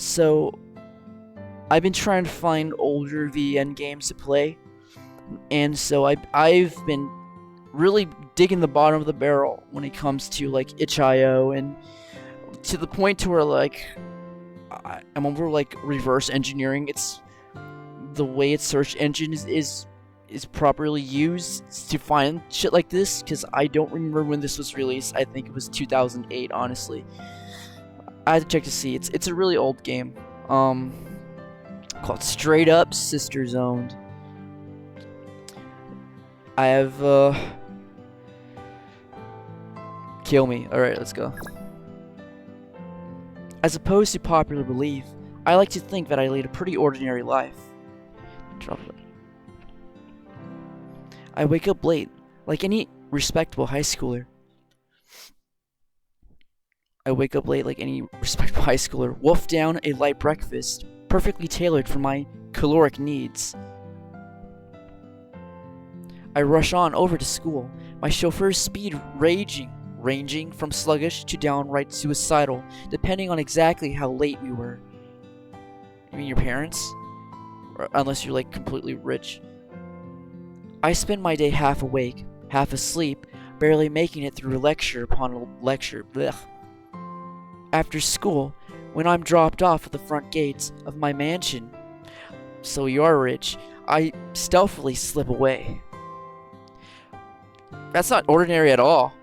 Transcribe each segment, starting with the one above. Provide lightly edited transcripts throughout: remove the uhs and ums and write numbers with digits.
So I've been trying to find older VN games to play, and so I've been really digging the bottom of the barrel when it comes to like itch.io, and to the point to where like I'm over like reverse engineering. It's the way its search engine is properly used to find shit like this, because I don't remember when this was released. I think it was 2008, honestly. I had to check to see. It's a really old game. Called Straight Up Sisters Owned. I have kill me. Alright, let's go. As opposed to popular belief, I like to think that I lead a pretty ordinary life. I wake up late, like any respectable high schooler. Wolf down a light breakfast, perfectly tailored for my caloric needs. I rush on over to school, my chauffeur's speed ranging from sluggish to downright suicidal, depending on exactly how late we were. You mean your parents? Or unless you're like completely rich. I spend my day half awake, half asleep, barely making it through lecture upon lecture. Blech. After school, when I'm dropped off at the front gates of my mansion, so you are rich, I stealthily slip away. That's not ordinary at all.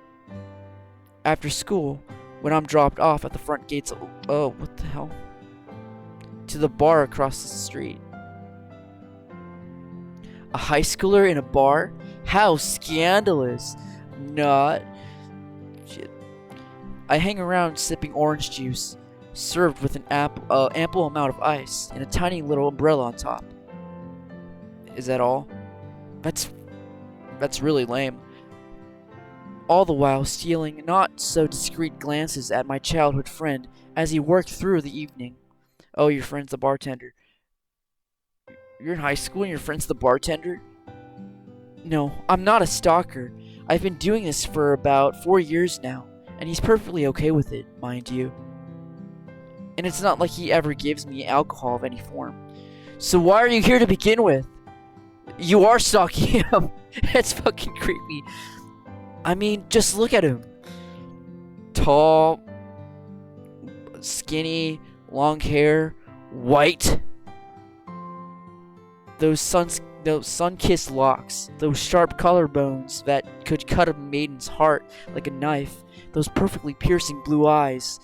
After school, when I'm dropped off at the front gates of, oh, what the hell? To the bar across the street. A high schooler in a bar? How scandalous. Not. Shit. I hang around sipping orange juice, served with an ample amount of ice and a tiny little umbrella on top. Is that all? That's really lame. All the while stealing not so discreet glances at my childhood friend as he worked through the evening. Oh, your friend's the bartender. You're in high school and your friend's the bartender? No, I'm not a stalker. I've been doing this for about 4 years now, and he's perfectly okay with it, mind you. And it's not like he ever gives me alcohol of any form. So why are you here to begin with? You are stalking him. It's fucking creepy. I mean, just look at him. Tall, skinny, long hair, white. Those sun-kissed locks, those sharp collarbones that could cut a maiden's heart like a knife, those perfectly piercing blue eyes.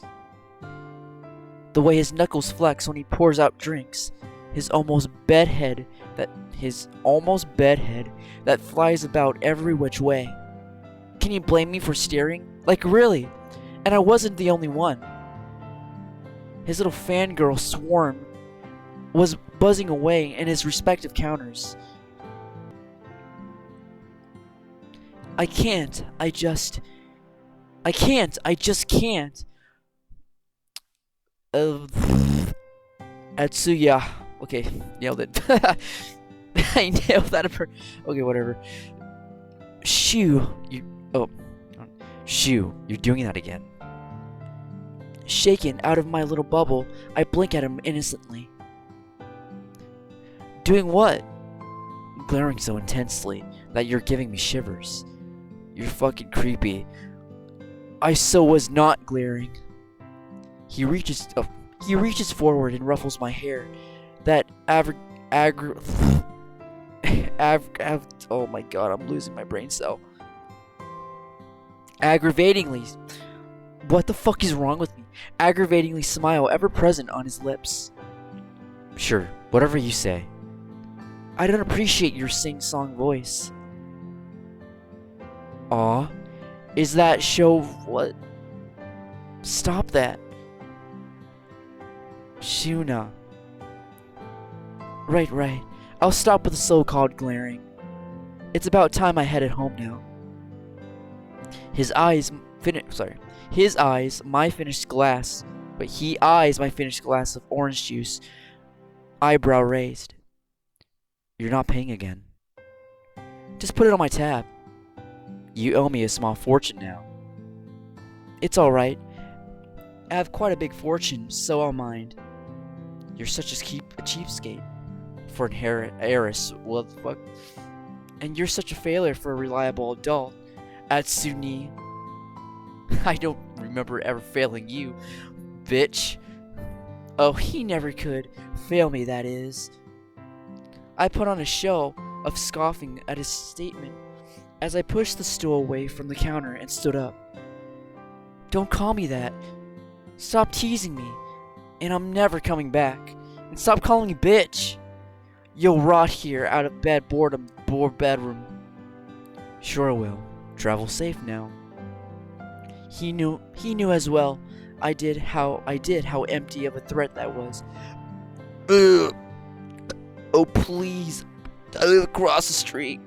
The way his knuckles flex when he pours out drinks, his almost bedhead that flies about every which way. Can you blame me for staring? Like, really? And I wasn't the only one. His little fangirl swarm was buzzing away in his respective counters. I just can't. Atsuya. Okay, nailed it. I nailed that. Okay, whatever. Shoo, you're doing that again. Shaken out of my little bubble, I blink at him innocently. Doing what? Glaring so intensely that you're giving me shivers. You're fucking creepy. I so was not glaring. He reaches forward and ruffles my hair. That oh my god, I'm losing my brain cell. Aggravatingly. What the fuck is wrong with me? Aggravatingly smile ever present on his lips. Sure, whatever you say. I don't appreciate your sing-song voice. Aw, is that show what? Stop that. Shuna. Right. I'll stop with the so-called glaring. It's about time I headed home now. His eyes, my finished glass. But he eyes my finished glass of orange juice, eyebrow raised. You're not paying again. Just put it on my tab. You owe me a small fortune now. It's alright. I have quite a big fortune, so I'll mind. You're such a cheapskate for an heiress. What the fuck? And you're such a failure for a reliable adult. Atsuni. I don't remember ever failing you, bitch. Oh, he never could. Fail me, that is. I put on a show of scoffing at his statement as I pushed the stool away from the counter and stood up. Don't call me that. Stop teasing me, and I'm never coming back. And stop calling me bitch. You'll rot here out of bed boredom, bedroom. Sure I will. Travel safe now. He knew as well I did how empty of a threat that was. Ugh. Oh please, I live across the street.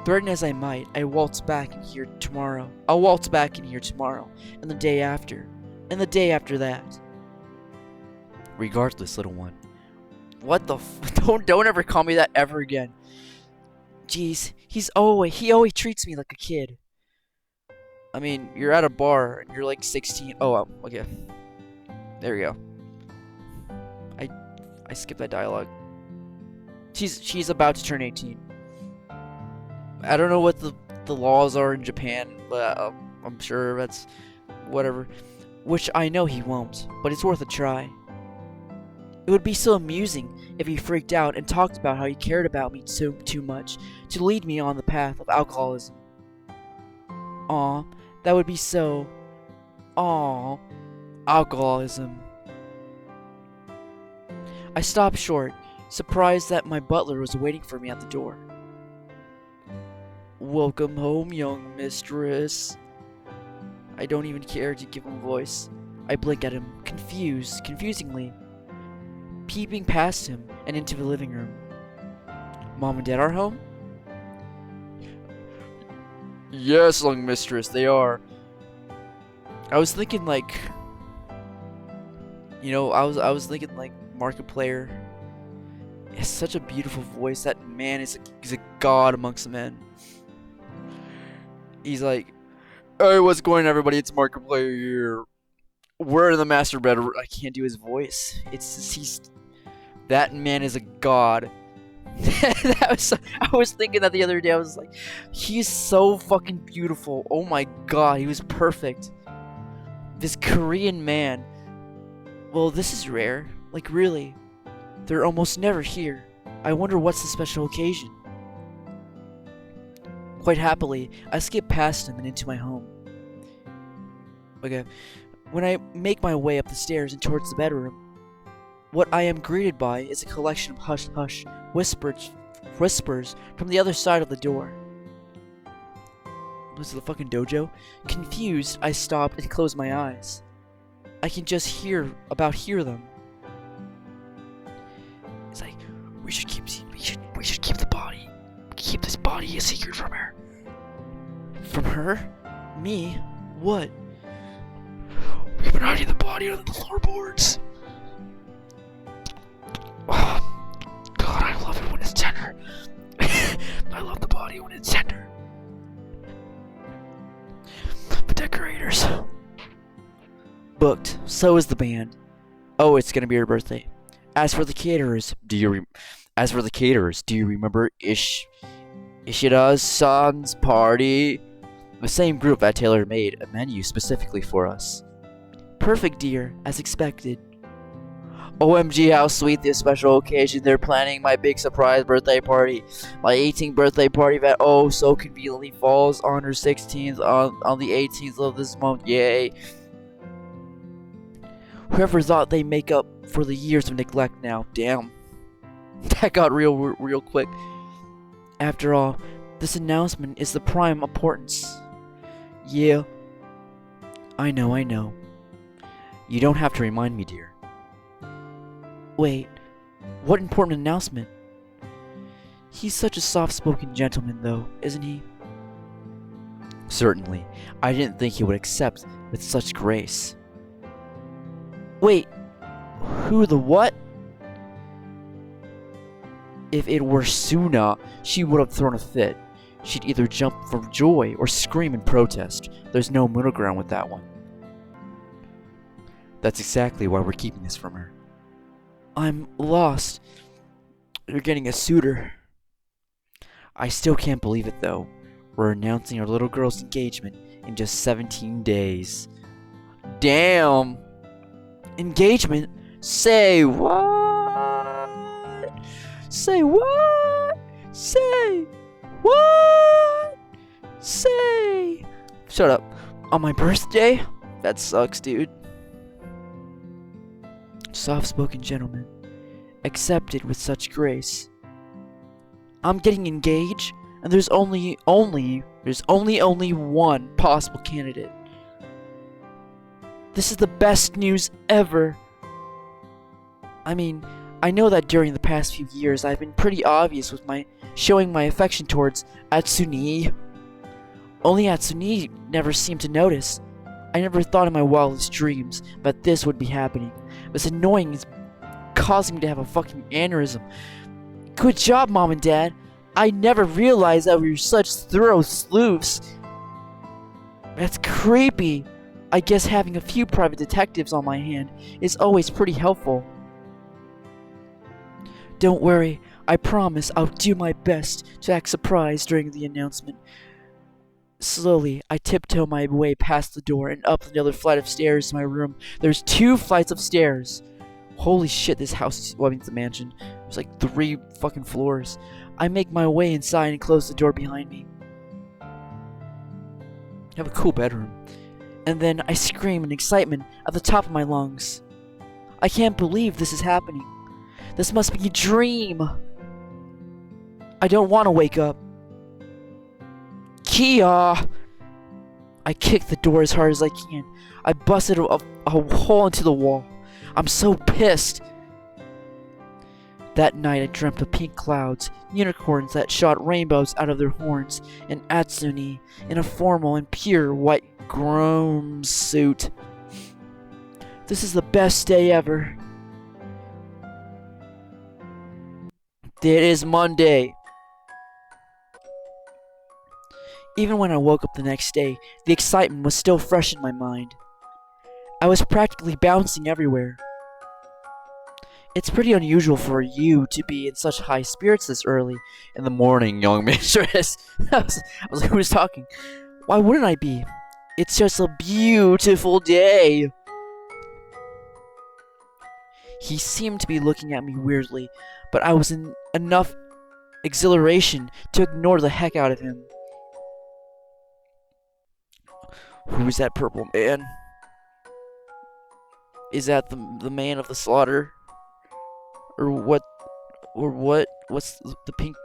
Threaten as I might, I waltz back in here tomorrow. I'll waltz back in here tomorrow, and the day after, and the day after that. Regardless, little one. What the don't ever call me that ever again. Jeez, he always treats me like a kid. I mean, you're at a bar and you're like 16. Oh, okay. There we go. I skipped that dialogue. She's about to turn 18. I don't know what the laws are in Japan, but I'm sure that's whatever. Which I know he won't, but it's worth a try. It would be so amusing if he freaked out and talked about how he cared about me too much to lead me on the path of alcoholism. Aw, that would be so... Aw, alcoholism. I stopped short, surprised that my butler was waiting for me at the door. Welcome home, young mistress. I don't even care to give him a voice. I blink at him, confusingly, peeping past him and into the living room. Mom and Dad are home? Yes, young mistress, they are. I was thinking like, I was thinking like Markiplier. He has such a beautiful voice. That man is a god amongst men. He's like, hey, what's going on, everybody? It's Markiplier here. We're in the master bedroom. I can't do his voice. That man is a god. I was thinking that the other day. I was like, he's so fucking beautiful. Oh my god, he was perfect. This Korean man. Well, this is rare. Like, really. They're almost never here. I wonder what's the special occasion. Quite happily, I skip past him and into my home. Okay. When I make my way up the stairs and towards the bedroom, what I am greeted by is a collection of hush-hush whispers from the other side of the door. Was it the fucking dojo? Confused, I stop and close my eyes. I can just hear them. It's like, we should keep the body. Keep this body a secret from her. From her? Me? What? We've been hiding the body under the floorboards. Oh, God, I love it when it's tender. I love the body when it's tender. The decorators. Booked. So is the band. Oh, it's gonna be her birthday. As for the caterers, do you remember Ishida's son's party? The same group that Taylor made a menu specifically for us. Perfect, dear, as expected. OMG, how sweet this special occasion. They're planning my big surprise birthday party. My 18th birthday party that so conveniently falls on her 16th on the 18th of this month. Yay. Whoever thought they make up for the years of neglect now. Damn. That got real quick. After all, this announcement is the prime importance. Yeah. I know. You don't have to remind me, dear. Wait, what important announcement? He's such a soft-spoken gentleman, though, isn't he? Certainly. I didn't think he would accept with such grace. Wait, who the what? If it were Suna, she would have thrown a fit. She'd either jump from joy or scream in protest. There's no middle ground with that one. That's exactly why we're keeping this from her. I'm lost. You're getting a suitor. I still can't believe it though. We're announcing our little girl's engagement in just 17 days. Damn! Engagement? Say what? Say what? Say what? Say. Shut up. On my birthday? That sucks, dude. Soft-spoken gentleman. Accepted with such grace. I'm getting engaged, and there's only one possible candidate. This is the best news ever. I mean, I know that during the past few years I've been pretty obvious with my showing my affection towards Atsuni. Only Atsuni never seemed to notice. I never thought in my wildest dreams that this would be happening. It's annoying. It's causing me to have a fucking aneurysm. Good job, Mom and Dad. I never realized that we were such thorough sleuths. That's creepy. I guess having a few private detectives on my hand is always pretty helpful. Don't worry, I promise I'll do my best to act surprised during the announcement. Slowly, I tiptoe my way past the door and up another flight of stairs to my room. There's 2 flights of stairs. Holy shit, this house is, well, I mean, it's a mansion. There's like 3 fucking floors. I make my way inside and close the door behind me. I have a cool bedroom. And then I scream in excitement at the top of my lungs. I can't believe this is happening. This must be a dream. I don't want to wake up. Kia! I kick the door as hard as I can. I busted a hole into the wall. I'm so pissed. That night I dreamt of pink clouds, unicorns that shot rainbows out of their horns, and Atsuni in a formal and pure white groom suit. This is the best day ever. It is Monday. Even when I woke up the next day, the excitement was still fresh in my mind. I was practically bouncing everywhere. It's pretty unusual for you to be in such high spirits this early in the morning, young mistress. I was like, who's talking? Why wouldn't I be? It's just a beautiful day. He seemed to be looking at me weirdly, but I was in enough exhilaration to ignore the heck out of him. Who's that purple man? Is that the man of the slaughter? Or what? Or what? What's the pink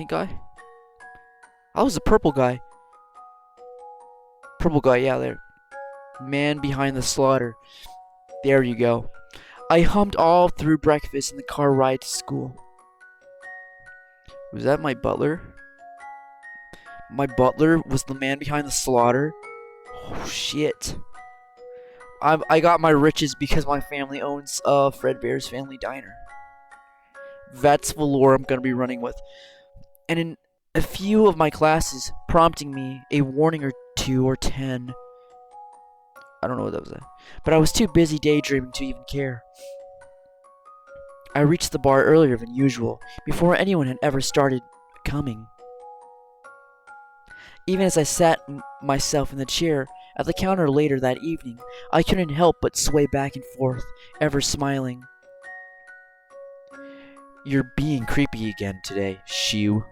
guy? I was the purple guy. Purple guy, yeah, there. Man behind the slaughter. There you go. I hummed all through breakfast and the car ride to school. Was that my butler? My butler was the man behind the slaughter? Oh shit. I got my riches because my family owns Fredbear's Family Diner. That's the lore I'm gonna be running with. And in a few of my classes, prompting me a warning or 2 or 10. I don't know what that was at. But I was too busy daydreaming to even care. I reached the bar earlier than usual, before anyone had ever started coming. Even as I sat myself in the chair at the counter later that evening, I couldn't help but sway back and forth, ever smiling. You're being creepy again today, Shiu.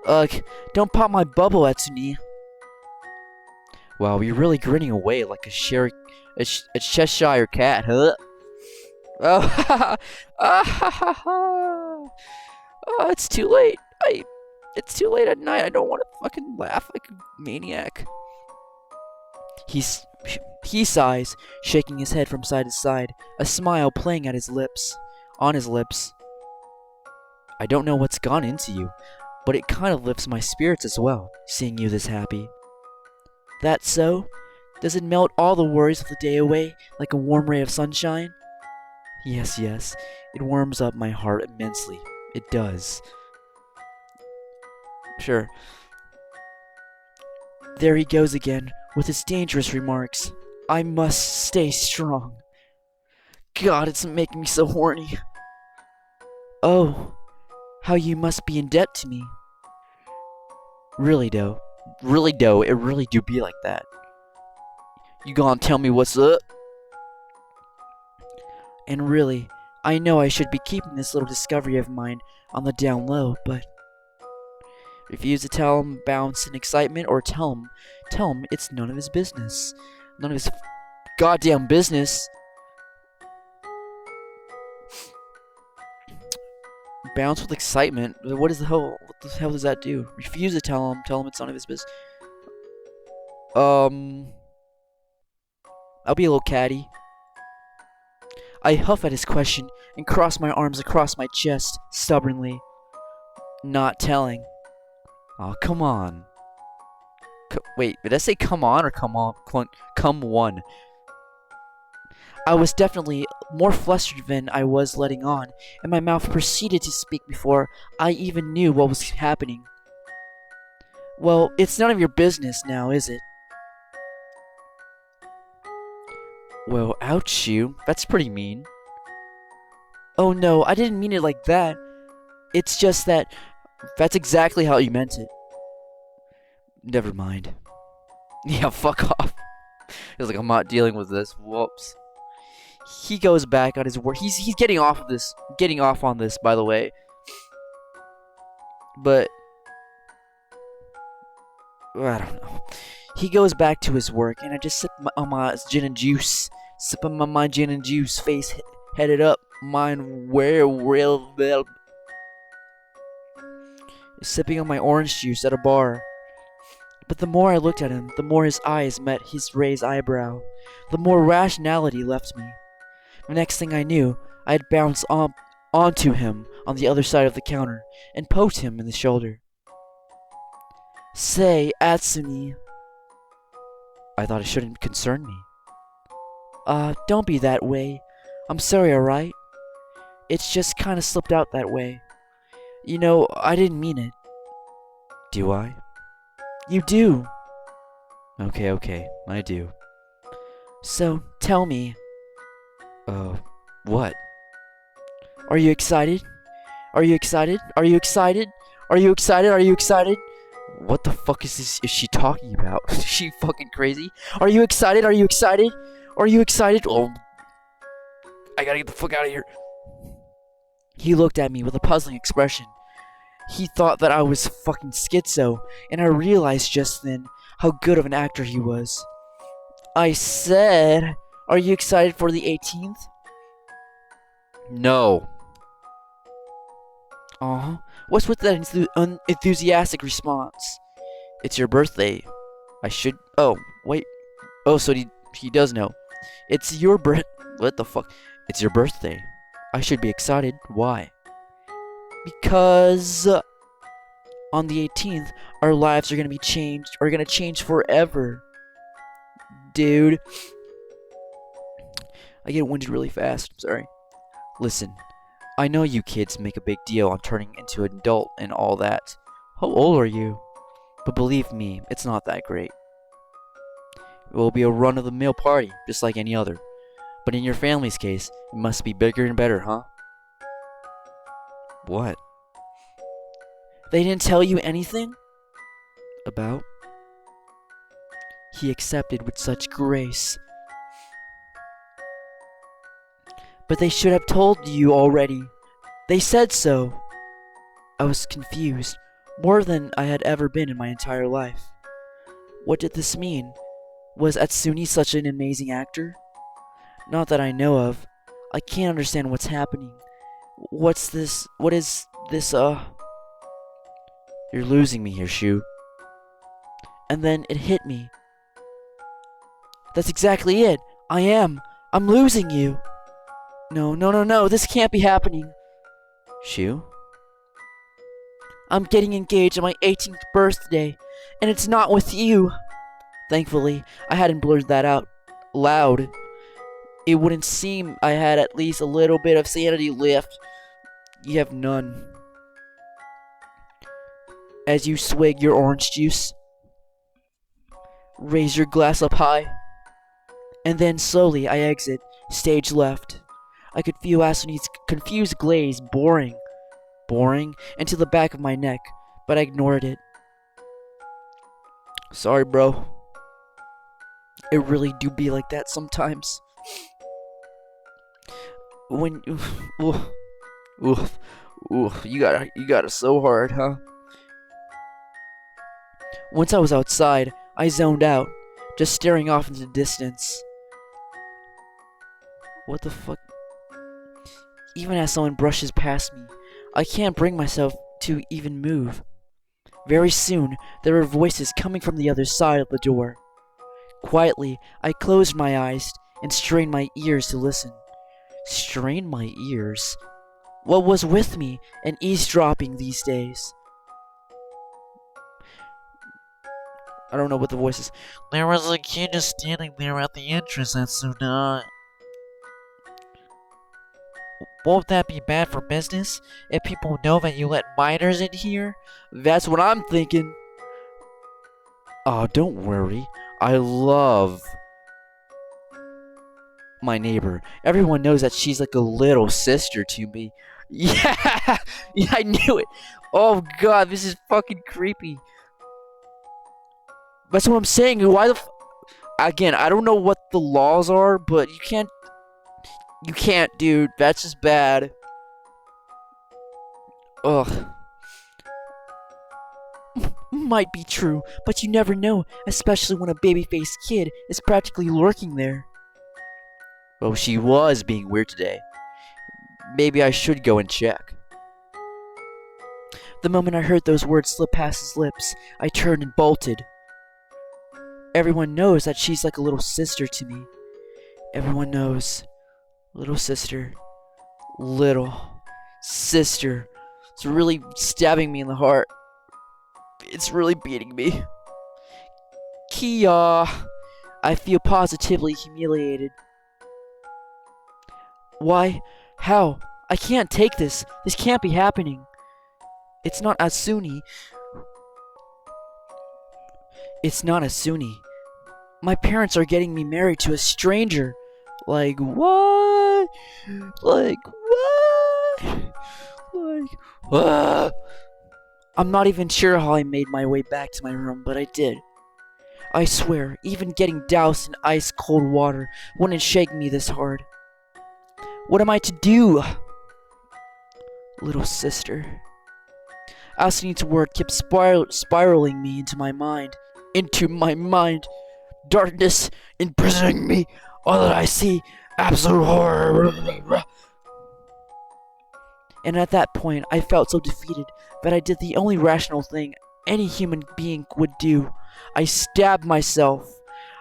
Ugh, don't pop my bubble, Atsuni. Wow, you're really grinning away like a Cheshire cat, huh? Oh, ha ha ha ha! Oh, it's too late. It's too late at night. I don't want to fucking laugh like a maniac. He sighs, shaking his head from side to side, a smile playing at his lips, on his lips. I don't know what's gone into you, but it kind of lifts my spirits as well, seeing you this happy. That so? Does it melt all the worries of the day away like a warm ray of sunshine? Yes, yes, it warms up my heart immensely. It does. Sure. There he goes again, with his dangerous remarks. I must stay strong. God, it's making me so horny. Oh, how you must be in debt to me. Really, though. Really, though, it really do be like that. You gonna tell me what's up? And really, I know I should be keeping this little discovery of mine on the down low, but refuse to tell him bounce in excitement or tell him it's none of his business. None of his goddamn business. Bounce with excitement. What the hell does that do? Refuse to tell him it's none of his business. I'll be a little catty. I huff at his question and cross my arms across my chest, stubbornly, not telling. Oh, come on. Wait, did I say come on or come on? Come one. I was definitely more flustered than I was letting on, and my mouth proceeded to speak before I even knew what was happening. Well, it's none of your business now, is it? Well, ouch you. That's pretty mean. Oh no, I didn't mean it like that. It's just that that's exactly how you meant it. Never mind. Yeah, fuck off. It's like I'm not dealing with this. Whoops. He goes back on his work. He's getting off of this. Getting off on this, by the way. But I don't know. He goes back to his work, and I just sip on my gin and juice. Sipping on my gin and juice, face headed up, mind where real sipping on my orange juice at a bar. But the more I looked at him, the more his eyes met his raised eyebrow, the more rationality left me. The next thing I knew, I had bounced onto him on the other side of the counter and poked him in the shoulder. Say, Atsumi. I thought it shouldn't concern me. Don't be that way. I'm sorry, alright? It's just kinda slipped out that way. You know, I didn't mean it. Do I? You do. Okay, I do. So, tell me. What? Are you excited? Are you excited? Are you excited? Are you excited? Are you excited? What the fuck is she talking about? Is she fucking crazy? Are you excited? Are you excited? Are you excited? Oh, I gotta get the fuck out of here. He looked at me with a puzzling expression. He thought that I was fucking schizo, and I realized just then how good of an actor he was. I said, are you excited for the 18th? No. What's with that enthusiastic response? It's your birthday. I should... Oh, wait. Oh, so he does know. It's your What the fuck? It's your birthday. I should be excited. Why? Because... on the 18th, our lives are gonna be changed. Are gonna change forever. Dude. I get winded really fast. Sorry. Listen. I know you kids make a big deal on turning into an adult and all that. How old are you? But believe me, it's not that great. It will be a run-of-the-mill party, just like any other. But in your family's case, it must be bigger and better, huh? What? They didn't tell you anything? About? He accepted with such grace. But they should have told you already. They said so. I was confused, more than I had ever been in my entire life. What did this mean? Was Atsuni such an amazing actor? Not that I know of. I can't understand what's happening. What's this? What is this, You're losing me here, Shu. And then it hit me. That's exactly it. I am. I'm losing you. No. This can't be happening. Shu? I'm getting engaged on my 18th birthday, and it's not with you. Thankfully, I hadn't blurted that out loud. It wouldn't seem I had at least a little bit of sanity left. You have none. As you swig your orange juice, raise your glass up high. And then slowly I exit, stage left. I could feel Asuni's confused glaze boring into the back of my neck, but I ignored it. Sorry, bro. It really do be like that sometimes. When oof, oof, oof, you got it so hard, huh? Once I was outside, I zoned out, just staring off into the distance. What the fuck? Even as someone brushes past me, I can't bring myself to even move. Very soon, there were voices coming from the other side of the door. Quietly, I closed my eyes and strained my ears to listen. Strained my ears? What was with me and eavesdropping these days? I don't know what the voice is. There was a kid just standing there at the entrance at Suna. Won't that be bad for business if people know that you let minors in here? That's what I'm thinking. Oh, don't worry. I love my neighbor. Everyone knows that she's like a little sister to me. Yeah, yeah, I knew it. Oh god, this is fucking creepy. That's what I'm saying. Why the again, I don't know what the laws are, but you can't, dude. That's just bad. Ugh. Might be true, but you never know, especially when a baby-faced kid is practically lurking there. Well, she was being weird today. Maybe I should go and check. The moment I heard those words slip past his lips, I turned and bolted. Everyone knows that she's like a little sister to me. Everyone knows. Little sister. Little sister. It's really stabbing me in the heart. It's really beating me. Kia. I feel positively humiliated. Why? How? I can't take this. This can't be happening. It's not Asuni. It's not Asuni. My parents are getting me married to a stranger. Like what? Like what? Like what? I'm not even sure how I made my way back to my room, but I did. I swear, even getting doused in ice cold water wouldn't shake me this hard. What am I to do? Little sister. Asuni's word kept spiraling me into my mind. Into my mind. Darkness imprisoning me. All that I see, absolute horror. And at that point, I felt so defeated that I did the only rational thing any human being would do. I stabbed myself.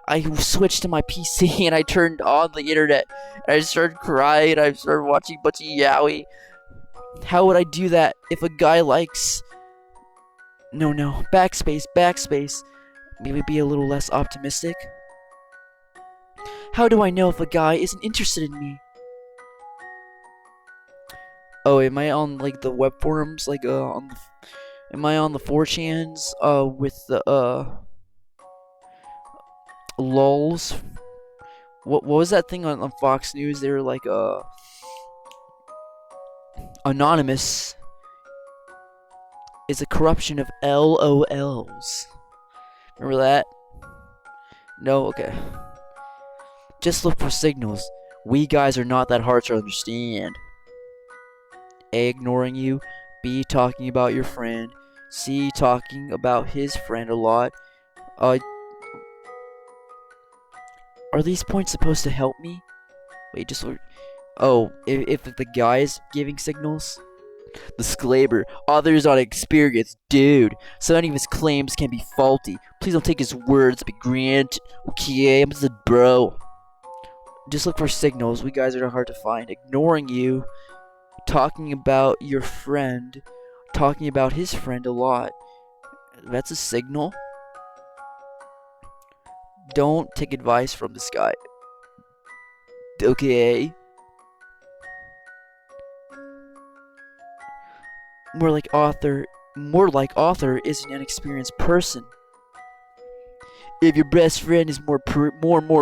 I switched to my PC and I turned on the internet. And I started crying. I started watching a bunch of yaoi. How would I do that if a guy likes... No. Backspace. Maybe be a little less optimistic. How do I know if a guy isn't interested in me? Oh, am I on like the web forums? Like am I on the 4chans with the lols? What was that thing on Fox News? They were like anonymous is a corruption of LOLs. Remember that? No, okay. Just look for signals. We guys are not that hard to understand. A, ignoring you. B, talking about your friend. C, talking about his friend a lot. Are these points supposed to help me? Wait, just look. Oh, if the guy's giving signals? Disclaimer, others on experience, dude. So any of his claims can be faulty. Please don't take his words to be granted. Okay, I'm just a bro. Just look for signals. We guys are hard to find. Ignoring you. Talking about your friend. Talking about his friend a lot. That's a signal. Don't take advice from this guy. Okay. More like author is an inexperienced person. If your best friend is more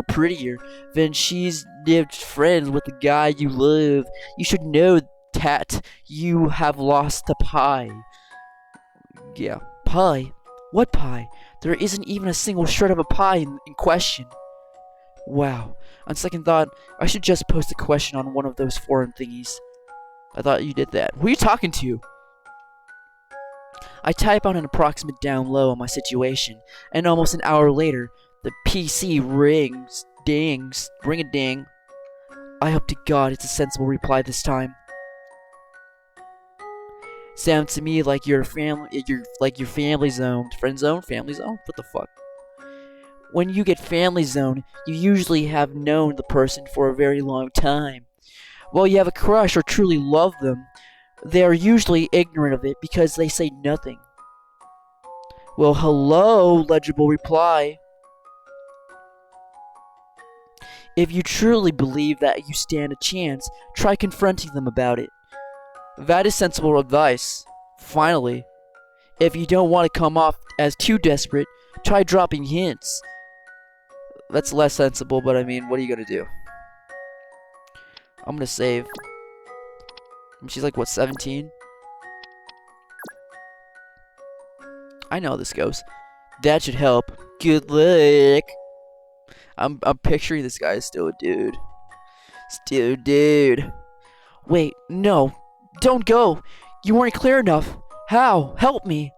prettier, then she's lived friends with the guy you love. You should know that you have lost the pie. Yeah, pie? What pie? There isn't even a single shred of a pie in question. Wow. On second thought, I should just post a question on one of those forum thingies. I thought you did that. Who are you talking to? I type out an approximate down low on my situation, and almost an hour later, the PC rings, dings, ring a ding. I hope to God it's a sensible reply this time. Sounds to me like your family zoned. Friend zone? Family zone? What the fuck? When you get family zone, you usually have known the person for a very long time. While you have a crush or truly love them, they are usually ignorant of it because they say nothing. Well, hello, legible reply. If you truly believe that you stand a chance, try confronting them about it. That is sensible advice. Finally, if you don't want to come off as too desperate, try dropping hints. That's less sensible, but I mean, what are you gonna do? I'm gonna save. She's like, what, 17? I know how this goes. That should help. Good luck. I'm picturing this guy is still a dude. Still a dude. Wait, no. Don't go. You weren't clear enough. How? Help me.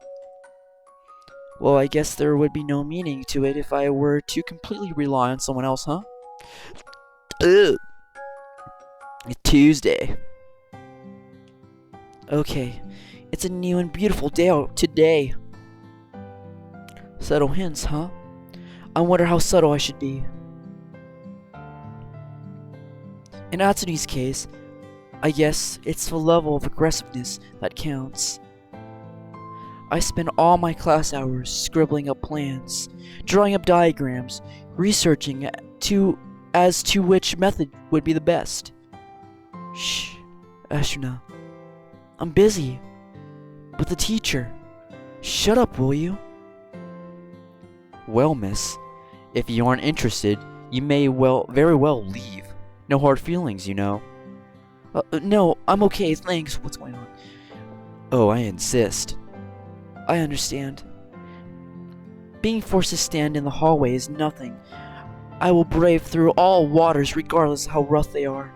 Well, I guess there would be no meaning to it if I were to completely rely on someone else, huh? Ugh. It's Tuesday. Okay, it's a new and beautiful day out today. Subtle hints, huh? I wonder how subtle I should be. In Atsune's case, I guess it's the level of aggressiveness that counts. I spend all my class hours scribbling up plans, drawing up diagrams, researching as to which method would be the best. Shh, Ashuna. I'm busy. With the teacher. Shut up, will you? Well, miss, if you aren't interested, you may very well leave. No hard feelings, you know. No, I'm okay, thanks. What's going on? Oh, I insist. I understand. Being forced to stand in the hallway is nothing. I will brave through all waters regardless of how rough they are.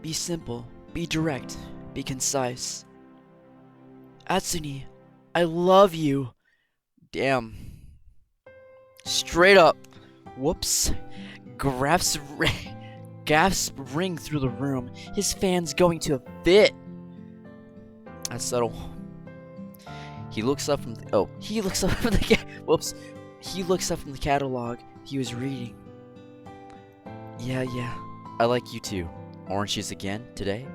Be simple, be direct, be concise. Atsune, I love you. Damn. Straight up. Whoops. Gasp ring through the room. His fan's going to a fit. That's subtle. He looks up from the, he looks up from the whoops. He looks up from the catalog he was reading. Yeah. I like you too. Orange juice again today?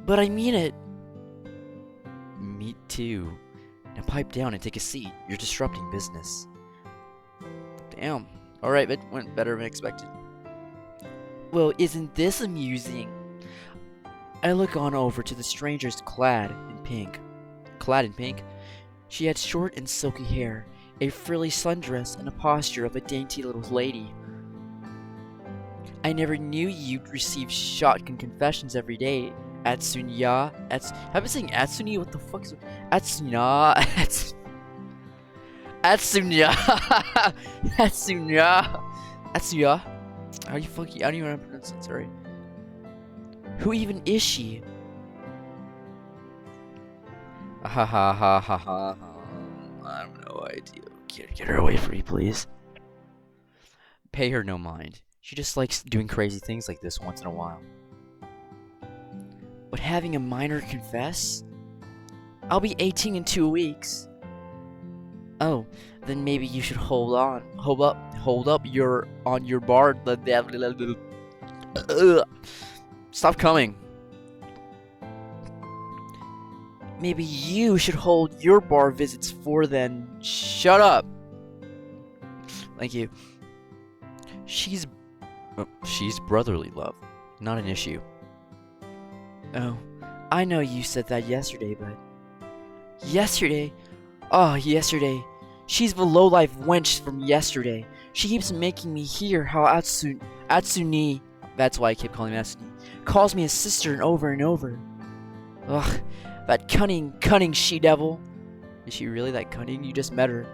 But I mean it. Me too. Now pipe down and take a seat. You're disrupting business. Damn. Alright, it went better than expected. Well, isn't this amusing? I look on over to the strangers clad in pink. She had short and silky hair, a frilly sundress, and a posture of a dainty little lady. I never knew you'd receive shotgun confessions every day, Atsunya. I've been saying Atsune? What the fuck is Atsunya? Atsunya. Atsunya. How do you even want to pronounce it? Sorry. Who even is she? Ha ha ha ha ha. I have no idea. Get her away from me, please. Pay her no mind. She just likes doing crazy things like this once in a while. But having a minor confess? I'll be 18 in 2 weeks. Oh, then maybe you should hold up your bar. Stop coming. Maybe you should hold your bar visits for then. Shut up. Thank you. She's brotherly love, not an issue. Oh, I know you said that yesterday, but... Yesterday? Oh, yesterday. She's the lowlife wench from yesterday. She keeps making me hear how Atsuni, that's why I keep calling him Atsuni, calls me a sister and over. Ugh, that cunning she-devil. Is she really that cunning? You just met her.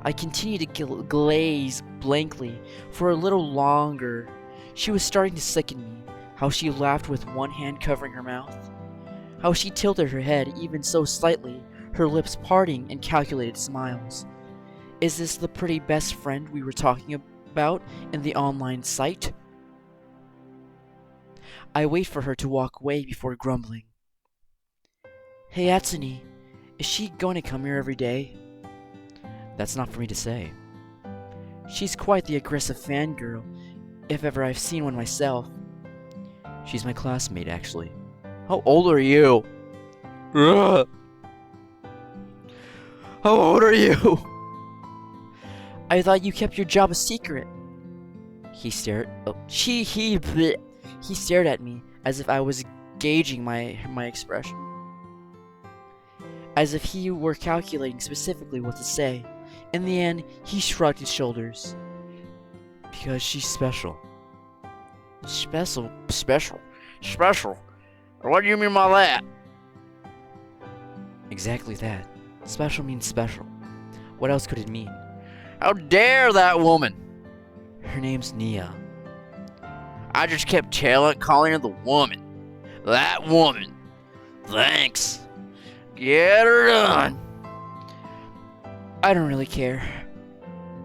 I continued to glaze blankly for a little longer. She was starting to sicken me. How she laughed with one hand covering her mouth. How she tilted her head even so slightly, her lips parting in calculated smiles. Is this the pretty best friend we were talking about in the online site? I wait for her to walk away before grumbling. Hey Atsuni, is she going to come here every day? That's not for me to say. She's quite the aggressive fangirl, if ever I've seen one myself. She's my classmate, actually. How old are you? Ugh. How old are you? I thought you kept your job a secret. He stared. Oh, He stared at me as if I was gauging my expression. As if he were calculating specifically what to say. In the end, he shrugged his shoulders. because she's special. Special? What do you mean by that? Exactly that. Special means special. What else could it mean? How dare that woman! Her name's Nia. I just kept calling her the woman. That woman. Thanks. Get her done. I don't really care.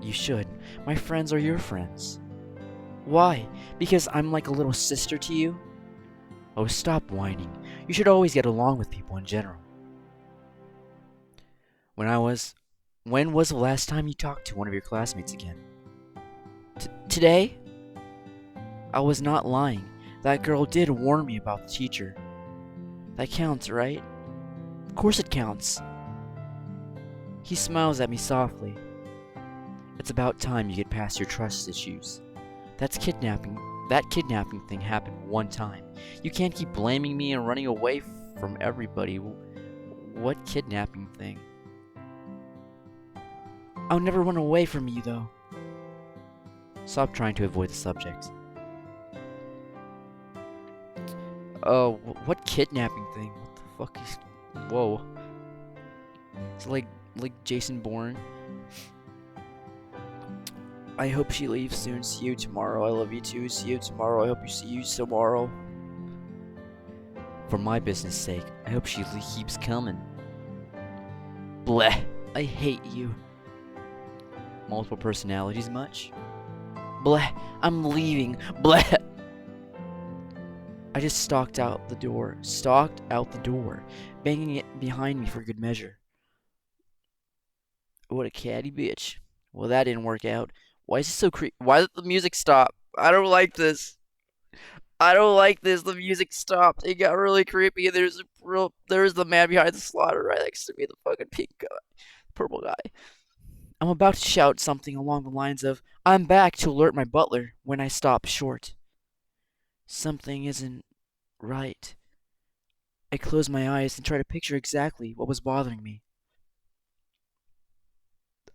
You should. My friends are your friends. Why? Because I'm like a little sister to you? Oh, stop whining. You should always get along with people in general. When was the last time you talked to one of your classmates again? Today? I was not lying. That girl did warn me about the teacher. That counts, right? Of course it counts. He smiles at me softly. It's about time you get past your trust issues. That kidnapping thing happened one time. You can't keep blaming me and running away from everybody. What kidnapping thing? I'll never run away from you, though. Stop trying to avoid the subject. Oh, what kidnapping thing? What the fuck is... Whoa. It's like Jason Bourne. I hope she leaves soon. See you tomorrow. I love you too. See you tomorrow. I hope you see you tomorrow. For my business sake, I hope she keeps coming. Bleh. I hate you. Multiple personalities much? Bleh. I'm leaving. Bleh. I just stalked out the door, banging it behind me for good measure. What a catty bitch. Well, that didn't work out. Why is it so Why did the music stop? I don't like this. The music stopped. It got really creepy. There's the man behind the slaughter right next to me, the fucking pink guy, purple guy. I'm about to shout something along the lines of, "I'm back," to alert my butler when I stop short. Something isn't right. I close my eyes and try to picture exactly what was bothering me.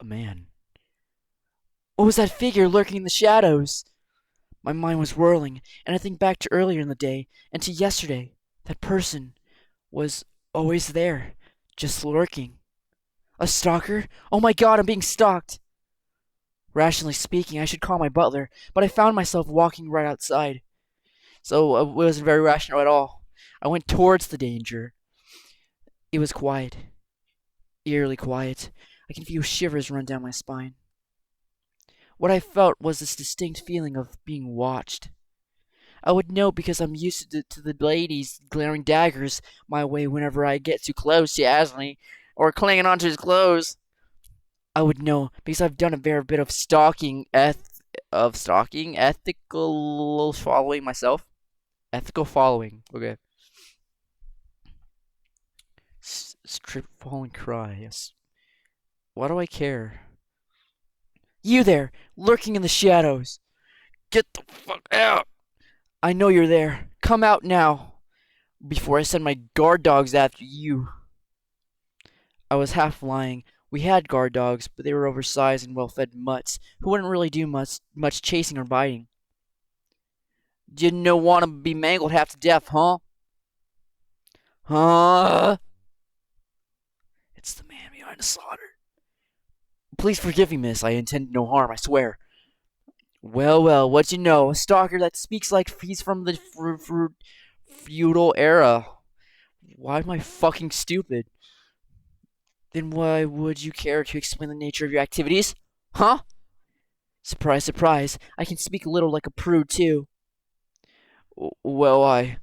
A man. What was that figure lurking in the shadows? My mind was whirling, and I think back to earlier in the day and to yesterday. That person was always there, just lurking. A stalker? Oh my god, I'm being stalked! Rationally speaking, I should call my butler, but I found myself walking right outside. So it wasn't very rational at all. I went towards the danger. It was quiet. Eerily quiet. I can feel shivers run down my spine. What I felt was this distinct feeling of being watched. I would know because I'm used to the ladies glaring daggers my way whenever I get too close to Ashley, or clinging onto his clothes. I would know because I've done a fair bit of ethical following myself. Ethical following, okay. Strip, fall, and cry, yes. Why do I care? You there, lurking in the shadows. Get the fuck out! I know you're there. Come out now, before I send my guard dogs after you. I was half lying. We had guard dogs, but they were oversized and well-fed mutts who wouldn't really do much chasing or biting. Didn't no want to be mangled half to death, huh? Huh? It's the man behind the slaughter. Please forgive me, miss. I intended no harm, I swear. Well, well, what you know? A stalker that speaks like he's from the feudal era. Why am I fucking stupid? Then why would you care to explain the nature of your activities? Huh? Surprise, surprise. I can speak a little like a prude, too. Well,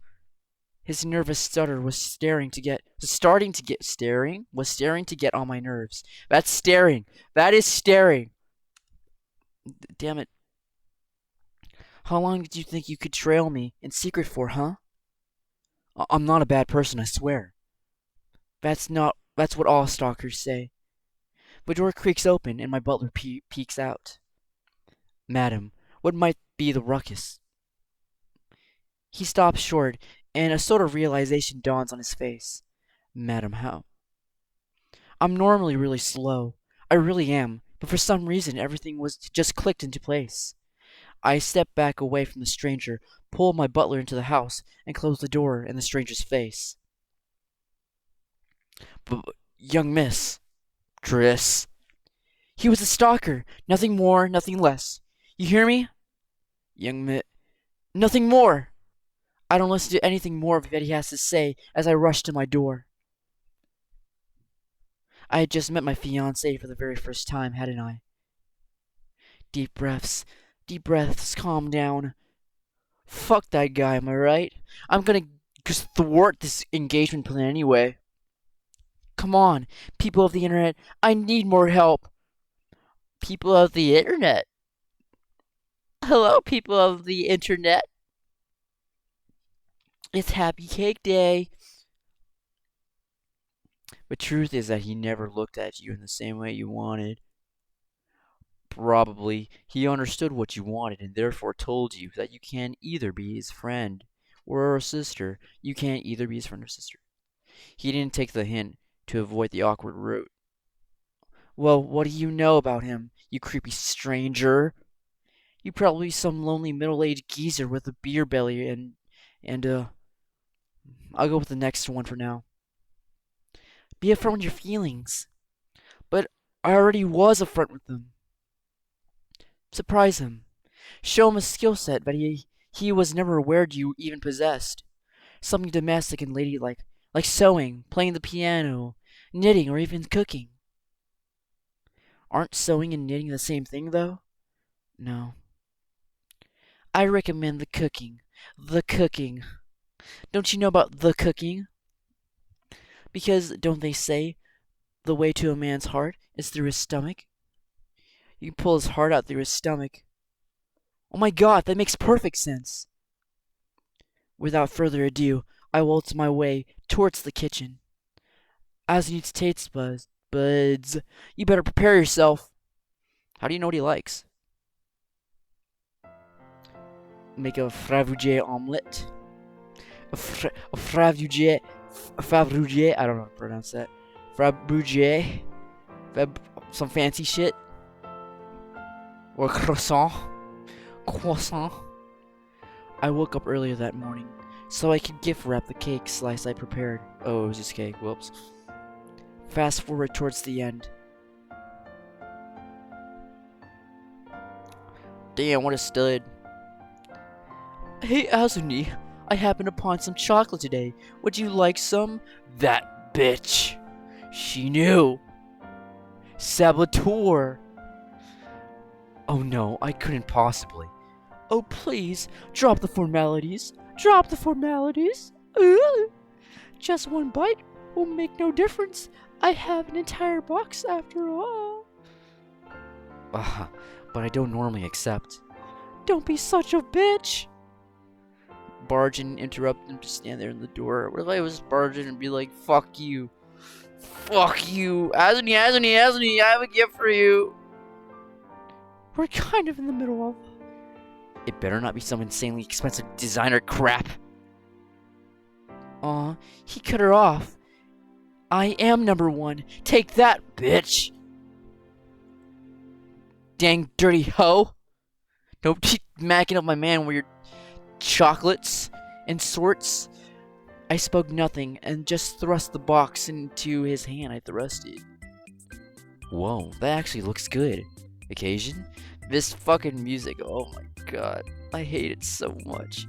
His nervous stutter was staring to get on my nerves. That's staring. That is staring. Damn it. How long did you think you could trail me in secret for, huh? I'm not a bad person, I swear. That's what all stalkers say. The door creaks open and my butler peeks out. Madam, what might be the ruckus? He stops short, and a sort of realization dawns on his face. Madam, how? I'm normally really slow. I really am, but for some reason everything was just clicked into place. I step back away from the stranger, pull my butler into the house, and close the door in the stranger's face. Young miss. Triss. He was a stalker. Nothing more, nothing less. You hear me? Young miss. Nothing more! I don't listen to anything more of what he has to say as I rush to my door. I had just met my fiancée for the very first time, hadn't I? Deep breaths, calm down. Fuck that guy, am I right? I'm gonna just thwart this engagement plan anyway. Come on, people of the internet, I need more help. People of the internet? Hello, people of the internet. It's Happy Cake Day. The truth is that he never looked at you in the same way you wanted. Probably he understood what you wanted and therefore told you that you can't either be his friend or a sister. You can't either be his friend or sister. He didn't take the hint to avoid the awkward route. Well, what do you know about him, you creepy stranger? You probably some lonely middle-aged geezer with a beer belly and I'll go with the next one for now. Be upfront with your feelings. But I already was upfront with them. Surprise him. Show him a skill set that he was never aware you even possessed. Something domestic and ladylike, like sewing, playing the piano, knitting, or even cooking. Aren't sewing and knitting the same thing, though? No. I recommend the cooking. The cooking. Don't you know about the cooking? Because, don't they say, the way to a man's heart is through his stomach? You can pull his heart out through his stomach. Oh my god, that makes perfect sense. Without further ado, I waltz my way towards the kitchen. As needs taste buds, you better prepare yourself. How do you know what he likes? Make a Favrouge omelette. A Favrouge, I don't know how to pronounce that. Favrouge, some fancy shit. Or croissant. I woke up earlier that morning, so I could gift wrap the cake slice I prepared. Oh, it was just cake, whoops. Fast forward towards the end. Damn, what a stud. Hey, Azuni, I happened upon some chocolate today. Would you like some? That bitch. She knew. Saboteur. Oh no, I couldn't possibly. Oh please, drop the formalities. Drop the formalities. Ugh. Just one bite will make no difference. I have an entire box after all. But I don't normally accept. Don't be such a bitch. Barge in and interrupt them to stand there in the door. What if I was barge in and be like, fuck you. Fuck you. Azuni, I have a gift for you. We're kind of in the middle of... It better not be some insanely expensive designer crap. Aw, he cut her off. I am number one. Take that, bitch. Dang dirty hoe. Don't keep macking up my man with your chocolates and sorts. I spoke nothing and just thrust the box into his hand. I thrust it. Whoa, that actually looks good. Occasion? This fucking music, oh my god. I hate it so much.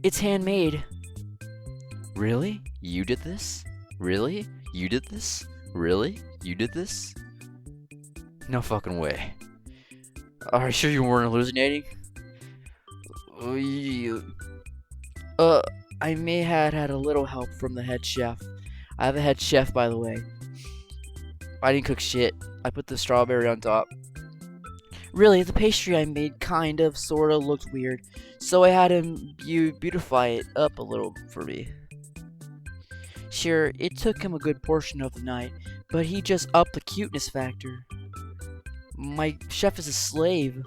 It's handmade. Really? You did this? Really? You did this? Really? You did this? No fucking way. Are you sure you weren't hallucinating? I may have had a little help from the head chef. I have a head chef, by the way. I didn't cook shit. I put the strawberry on top. Really, the pastry I made kind of, sorta looked weird, so I had him beautify it up a little for me. Sure, it took him a good portion of the night, but he just upped the cuteness factor. My chef is a slave.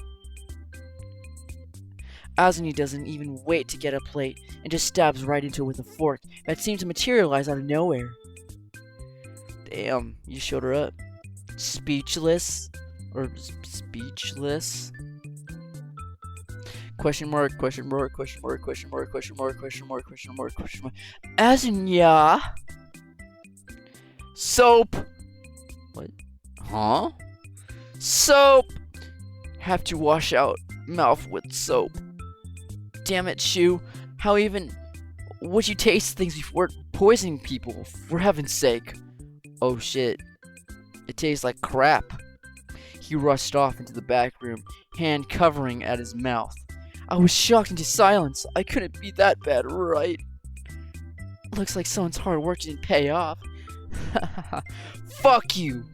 Azumi doesn't even wait to get a plate and just stabs right into it with a fork that seemed to materialize out of nowhere. Damn, you showed her up. Speechless? Or speechless? Question mark, question mark, question mark, question mark, question mark, question mark, question mark, question mark. As in, yeah. Soap! What? Huh? Soap! Have to wash out mouth with soap. Damn it, Shu. How even would you taste things before poisoning people? For heaven's sake. Oh shit. It tastes like crap. He rushed off into the back room, hand covering at his mouth. I was shocked into silence. I couldn't be that bad, right? Looks like someone's hard work didn't pay off. Fuck you!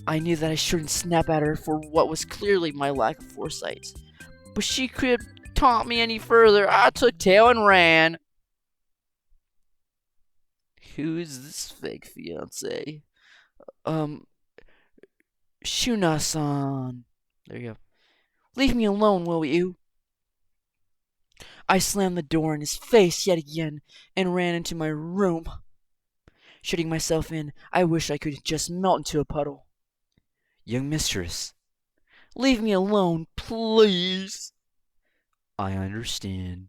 I knew that I shouldn't snap at her for what was clearly my lack of foresight. But she could taunt me any further. I took tail and ran. Who's this fake fiance? Shuna-san. There you go. Leave me alone, will you? I slammed the door in his face yet again and ran into my room. Shutting myself in, I wish I could just melt into a puddle. Young mistress. Leave me alone, please. I understand.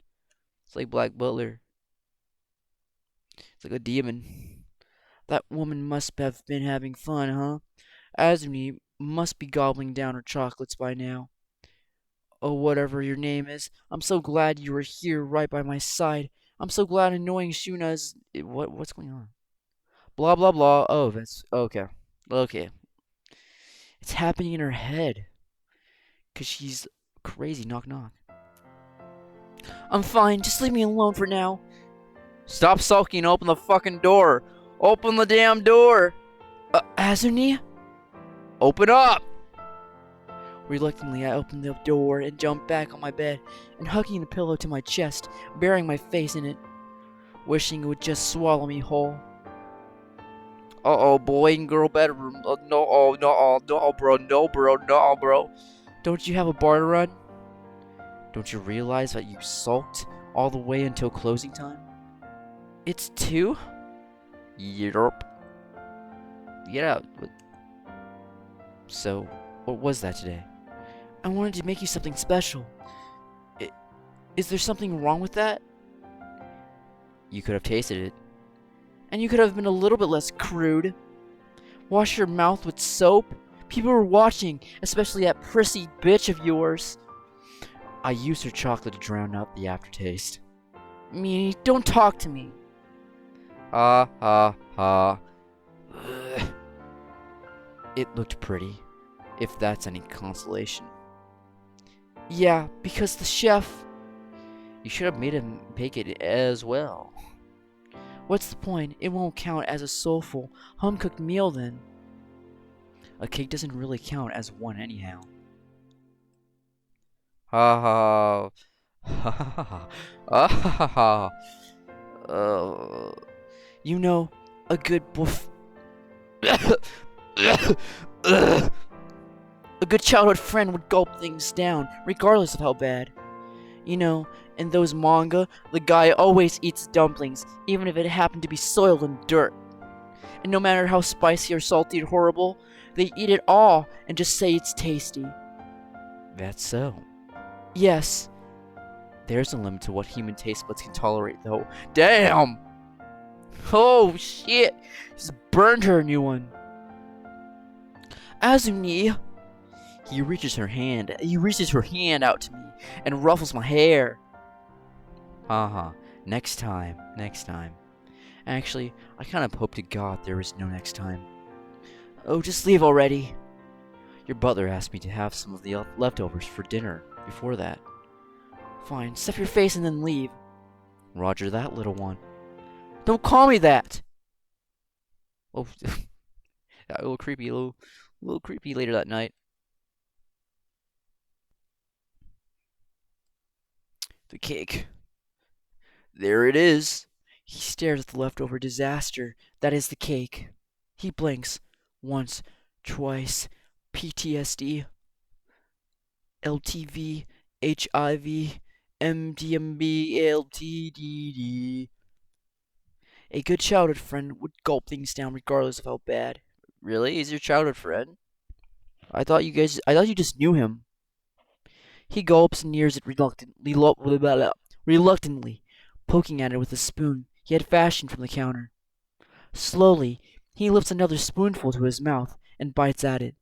It's like Black Butler. It's like a demon. That woman must have been having fun, huh? Azumi must be gobbling down her chocolates by now. Oh, whatever your name is, I'm so glad you were here right by my side. I'm so glad annoying Shuna's... What's going on? Blah, blah, blah. Oh, that's... Okay. Okay. It's happening in her head. 'Cause she's crazy. Knock, knock. I'm fine. Just leave me alone for now. Stop sulking and open the fucking door. Open the damn door. Azumi? Open up! Reluctantly, I opened the door and jumped back on my bed and hugging the pillow to my chest, burying my face in it, wishing it would just swallow me whole. Uh-oh, boy and girl bedroom. No, bro. Don't you have a bar to run? Don't you realize that you sulked all the way until closing time? It's 2? Yerp. Get out. So, what was that today? I wanted to make you something special. Is there something wrong with that? You could have tasted it. And you could have been a little bit less crude. Wash your mouth with soap? People were watching, especially that prissy bitch of yours. I used her chocolate to drown out the aftertaste. Meanie, don't talk to me. Ha ha ha. It looked pretty, if that's any consolation. Yeah, because the chef... You should have made him bake it as well. What's the point? It won't count as a soulful, home-cooked meal then. A cake doesn't really count as one anyhow. Ha ha ha ha ha ha ha. You know, a good a good childhood friend would gulp things down, regardless of how bad. You know, in those manga, the guy always eats dumplings, even if it happened to be soiled in dirt. And no matter how spicy or salty or horrible, they eat it all and just say it's tasty. That's so. Yes. There's a limit to what human taste buds can tolerate, though. Damn! Oh shit! Just burned her a new one. Azumi. He reaches her hand out to me and ruffles my hair. Haha. Next time. Actually, I kind of hope to God there is no next time. Oh, just leave already. Your butler asked me to have some of the leftovers for dinner before that. Fine, stuff your face and then leave. Roger that, little one. Don't call me that! Oh, a little creepy, a little creepy later that night. The cake. There it is. He stares at the leftover disaster that is the cake. He blinks. Once, twice. PTSD. LTV. HIV. MDMB. LTDD. A good childhood friend would gulp things down regardless of how bad. Really? He's your childhood friend? I thought you just knew him. He gulps and nears it reluctantly, poking at it with a spoon he had fashioned from the counter. Slowly, he lifts another spoonful to his mouth and bites at it,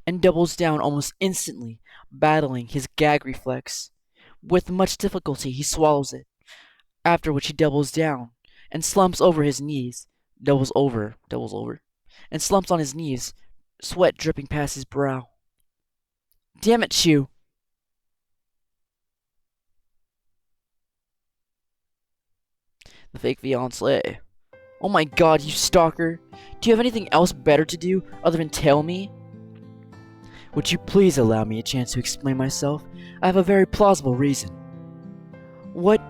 and doubles down almost instantly, battling his gag reflex. With much difficulty, he swallows it, after which he doubles down and slumps over his knees, doubles over, and slumps on his knees, sweat dripping past his brow. Damn it, Chew! The fake fiancé. Oh my god, you stalker! Do you have anything else better to do other than tell me? Would you please allow me a chance to explain myself? I have a very plausible reason. What?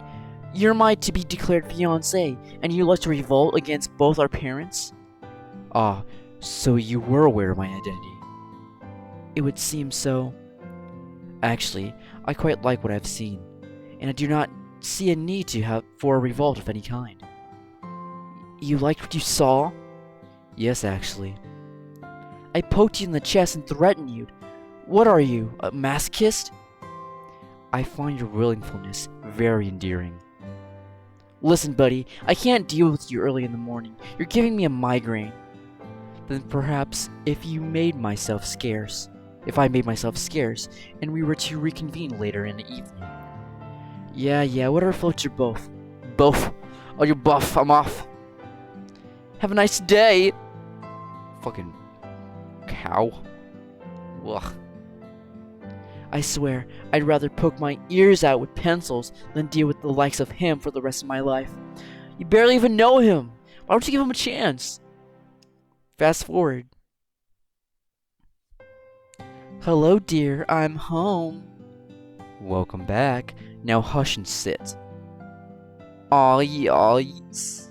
You're my to-be declared fiancé, and you like to revolt against both our parents? Ah, so you were aware of my identity. It would seem so. Actually, I quite like what I've seen, and I do not see a need for a revolt of any kind. You liked what you saw? Yes, actually. I poked you in the chest and threatened you. What are you, a masochist? I find your willfulness very endearing. Listen, buddy, I can't deal with you early in the morning. You're giving me a migraine. Then perhaps if I made myself scarce, and we were to reconvene later in the evening. Yeah, whatever floats your both. Both? Oh, you buff, I'm off. Have a nice day. Fucking cow. Ugh. I swear, I'd rather poke my ears out with pencils than deal with the likes of him for the rest of my life. You barely even know him. Why don't you give him a chance? Fast forward. Hello, dear. I'm home. Welcome back. Now hush and sit. Ollies.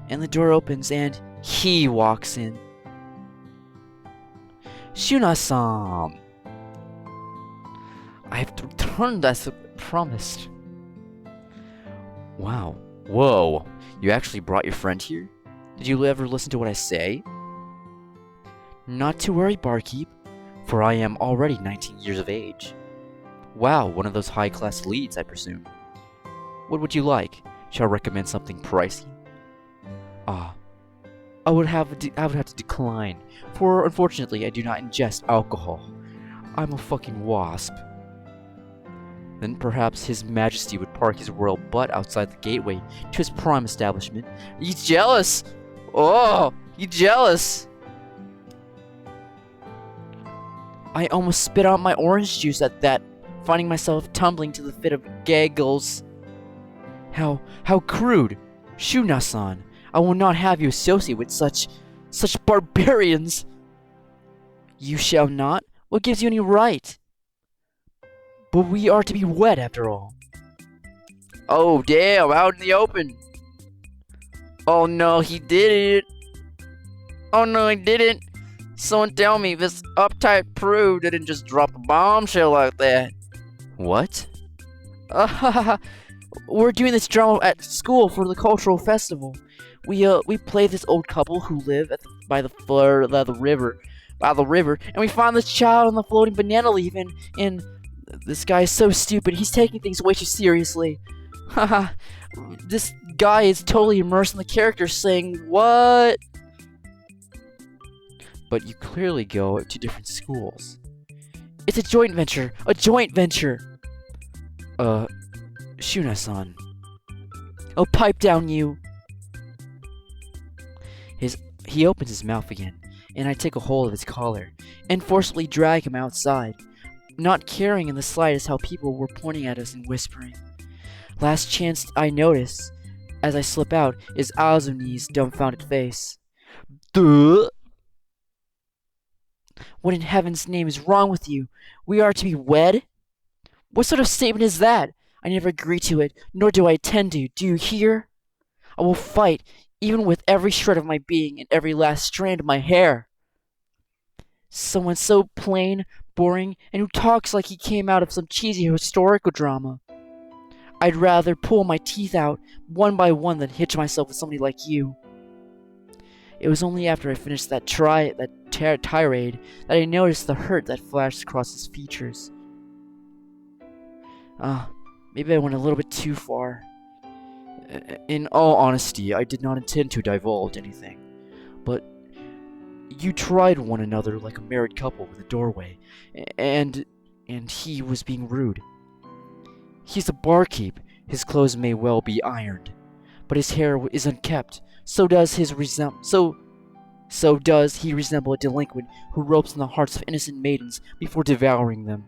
And the door opens and he walks in. Shuna-san. I have returned as promised. Wow. Whoa. You actually brought your friend here? Did you ever listen to what I say? Not to worry, barkeep, for I am already 19 years of age. Wow, one of those high-class elites, I presume. What would you like? Shall I recommend something pricey? Ah, I would have to decline, for unfortunately I do not ingest alcohol. I'm a fucking wasp. Then perhaps His Majesty would park his royal butt outside the gateway to his prime establishment. He's jealous! Oh, he's jealous! I almost spit out my orange juice at that, finding myself tumbling to the fit of gaggles. How crude! Shuna-san, I will not have you associate with such barbarians! You shall not? What gives you any right? But we are to be wed after all. Oh damn, out in the open! Oh no, he did it! Oh no, he didn't! Someone tell me this uptight prude didn't just drop a bombshell like that. What? We're doing this drama at school for the cultural festival. We play this old couple who live by the river, and we find this child on the floating banana leaf, and this guy is so stupid. He's taking things way too seriously. Haha, this guy is totally immersed in the character, saying what? But you clearly go to different schools. It's a joint venture. A joint venture. Shuna-san. Oh, pipe down, you. He opens his mouth again, and I take a hold of his collar. And forcibly drag him outside, not caring in the slightest how people were pointing at us and whispering. Last chance I notice, as I slip out, is Azumi's dumbfounded face. Duh! What in heaven's name is wrong with you? We are to be wed? What sort of statement is that? I never agreed to it, nor do I intend to. Do you hear? I will fight, even with every shred of my being and every last strand of my hair. Someone so plain, boring, and who talks like he came out of some cheesy historical drama. I'd rather pull my teeth out one by one than hitch myself with somebody like you. It was only after I finished that tirade that I noticed the hurt that flashed across his features. Maybe I went a little bit too far. In all honesty, I did not intend to divulge anything, but you tried one another like a married couple with a doorway, and he was being rude. He's a barkeep. His clothes may well be ironed, but his hair is unkempt. So does he resemble a delinquent who ropes in the hearts of innocent maidens before devouring them.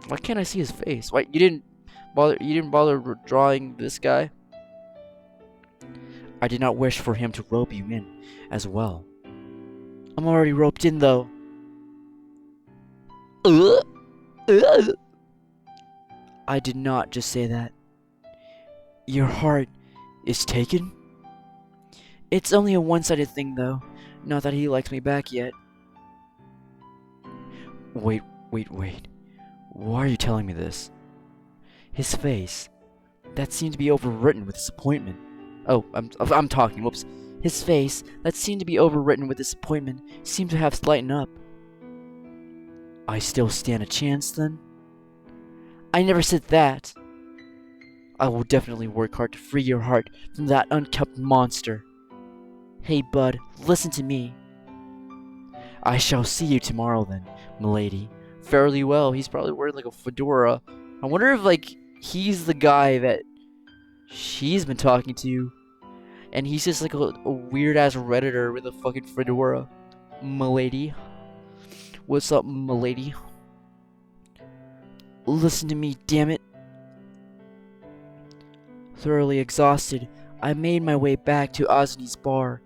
Why can't I see his face? Why you didn't bother drawing this guy? I did not wish for him to rope you in as well. I'm already roped in, though. I did not just say that. Your heart is taken? It's only a one-sided thing, though. Not that he likes me back yet. Wait. Why are you telling me this? His face, that seemed to be overwritten with disappointment. Oh, I'm talking, whoops. His face, that seemed to be overwritten with disappointment, seemed to have lightened up. I still stand a chance, then? I never said that. I will definitely work hard to free your heart from that unkept monster. Hey, bud, listen to me. I shall see you tomorrow, then, milady. Fairly well. He's probably wearing like a fedora. I wonder if he's the guy that she's been talking to, and he's just like a weird ass redditor with a fucking fedora. Milady, what's up, milady? Listen to me, damn it. Thoroughly exhausted, I made my way back to Osni's bar.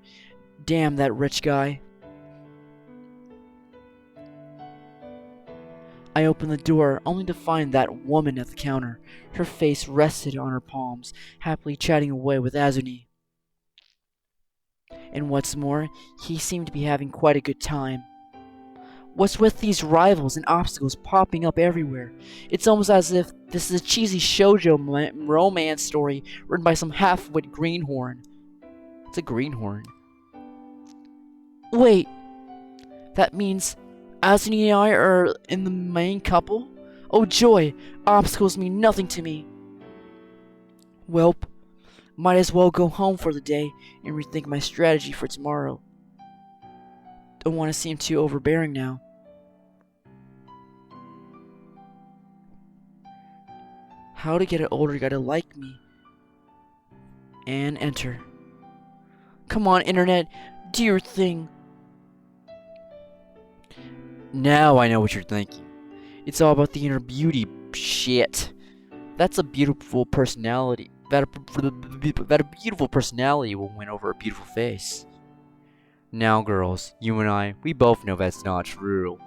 Damn that rich guy. I opened the door, only to find that woman at the counter. Her face rested on her palms, happily chatting away with Azuni. And what's more, he seemed to be having quite a good time. What's with these rivals and obstacles popping up everywhere? It's almost as if this is a cheesy shoujo romance story written by some half-wit greenhorn. It's a greenhorn. Wait, that means Azuni and I are in the main couple? Oh joy, obstacles mean nothing to me. Welp, might as well go home for the day and rethink my strategy for tomorrow. Don't want to seem too overbearing now. How to get an older guy to like me. And enter. Come on, internet, do your thing. Now I know what you're thinking. It's all about the inner beauty shit. That's a beautiful personality. That a beautiful personality will win over a beautiful face. Now, girls, you and I, we both know that's not true.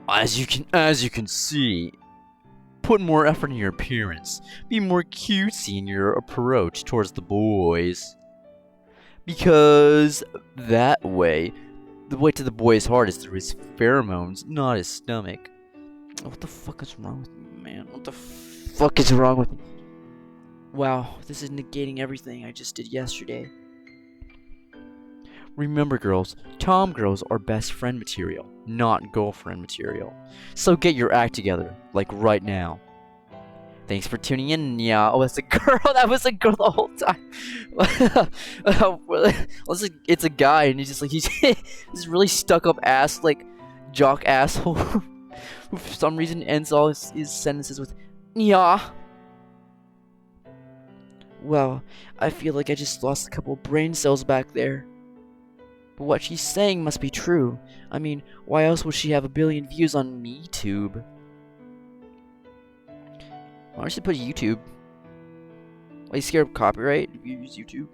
As you can see, put more effort in your appearance. Be more cutesy in your approach towards the boys. Because that way, the way to the boy's heart is through his pheromones, not his stomach. What the fuck is wrong with me, man? What the fuck is wrong with me? Wow, this is negating everything I just did yesterday. Remember, girls, tom girls are best friend material, not girlfriend material. So get your act together, like right now. Thanks for tuning in, yeah. Oh, that's a girl. That was a girl the whole time. It's a guy, and he's this really stuck-up ass, like jock asshole, who for some reason ends all his sentences with "yeah." Well, I feel like I just lost a couple brain cells back there. But what she's saying must be true. I mean, why else would she have a billion views on MeTube? Why don't you put YouTube? Are you scared of copyright if you use YouTube?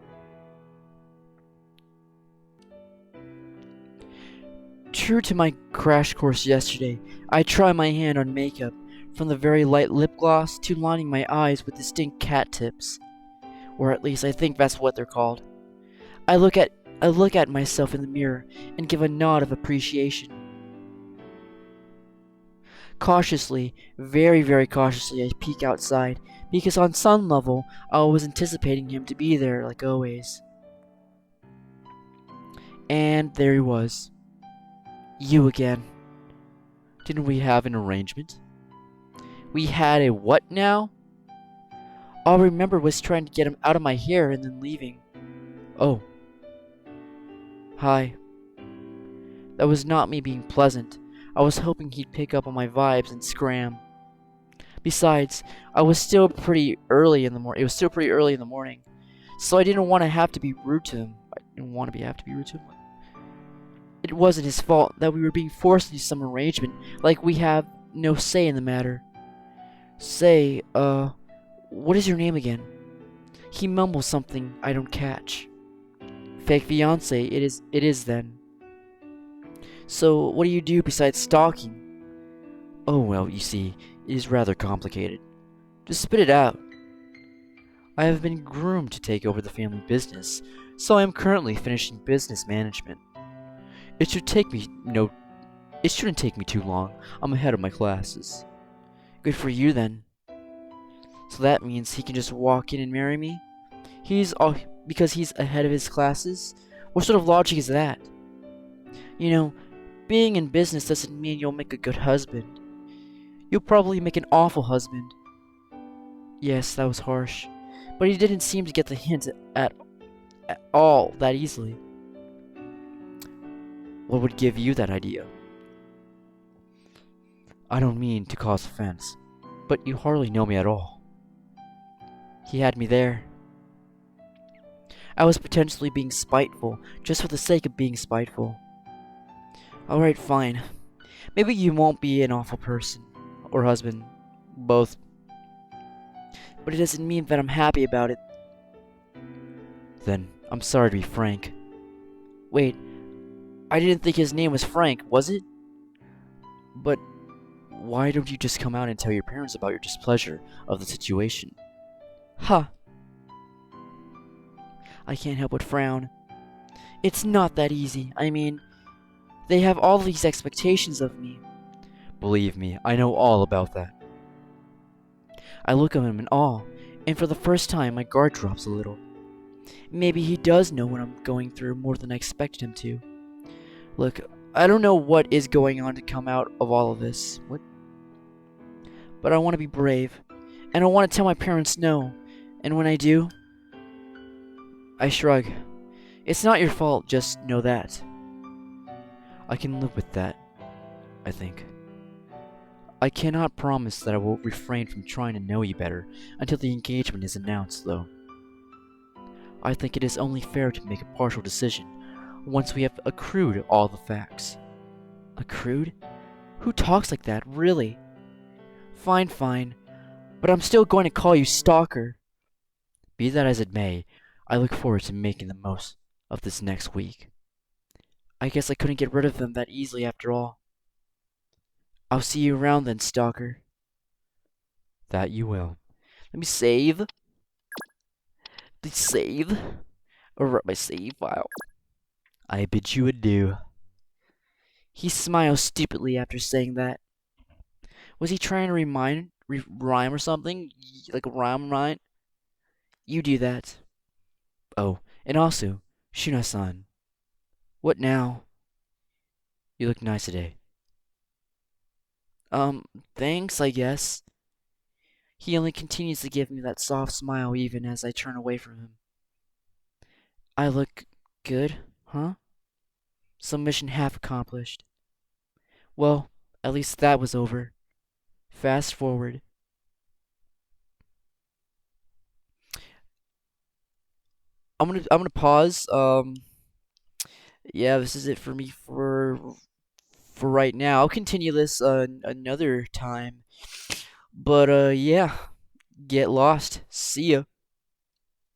True to my crash course yesterday, I try my hand on makeup, from the very light lip gloss to lining my eyes with distinct cat tips. Or at least I think that's what they're called. I look at myself in the mirror and give a nod of appreciation. Cautiously, very, very cautiously, I peek outside, because on some level, I was anticipating him to be there, like always. And there he was. You again. Didn't we have an arrangement? We had a what now? All I remember was trying to get him out of my hair and then leaving. Oh. Hi. That was not me being pleasant. I was hoping he'd pick up on my vibes and scram. Besides, it was still pretty early in the morning, so I didn't want to have to be rude to him. It wasn't his fault that we were being forced into some arrangement, like we have no say in the matter. Say, what is your name again? He mumbles something I don't catch. Fake fiance, it is then. So, what do you do besides stalking? Oh, well, you see, it is rather complicated. Just spit it out. I have been groomed to take over the family business, so I am currently finishing business management. It shouldn't take me too long. I'm ahead of my classes. Good for you then. So that means he can just walk in and marry me? Because he's ahead of his classes? What sort of logic is that? You know, being in business doesn't mean you'll make a good husband. You'll probably make an awful husband. Yes, that was harsh. But he didn't seem to get the hint at all that easily. What would give you that idea? I don't mean to cause offense, but you hardly know me at all. He had me there. I was potentially being spiteful, just for the sake of being spiteful. Alright, fine. Maybe you won't be an awful person. Or husband. Both. But it doesn't mean that I'm happy about it. Then, I'm sorry to be frank. Wait. I didn't think his name was Frank, was it? But why don't you just come out and tell your parents about your displeasure of the situation? Huh. I can't help but frown. It's not that easy. I mean, they have all these expectations of me. Believe me, I know all about that. I look at him in awe, and for the first time my guard drops a little. Maybe he does know what I'm going through more than I expected him to. Look, I don't know what is going on to come out of all of this. But I want to be brave, and I want to tell my parents no, and when I do, I shrug. It's not your fault, just know that. I can live with that, I think. I cannot promise that I will refrain from trying to know you better until the engagement is announced, though. I think it is only fair to make a partial decision once we have accrued all the facts. Accrued? Who talks like that, really? Fine, fine. But I'm still going to call you stalker. Be that as it may, I look forward to making the most of this next week. I guess I couldn't get rid of them that easily after all. I'll see you around then, stalker. That you will. Let me save. Save. Or my save file. I bid you adieu. He smiles stupidly after saying that. Was he trying to rhyme or something? Like a rhyme? You do that. Oh, and also, Shuna-san, what now? You look nice today. Um, thanks, I guess. He only continues to give me that soft smile even as I turn away from him. I look good, huh? Some mission half accomplished. Well, at least that was over. Fast forward. I'm gonna pause. Yeah, this is it for me for right now. I'll continue this another time. But yeah, get lost. See ya.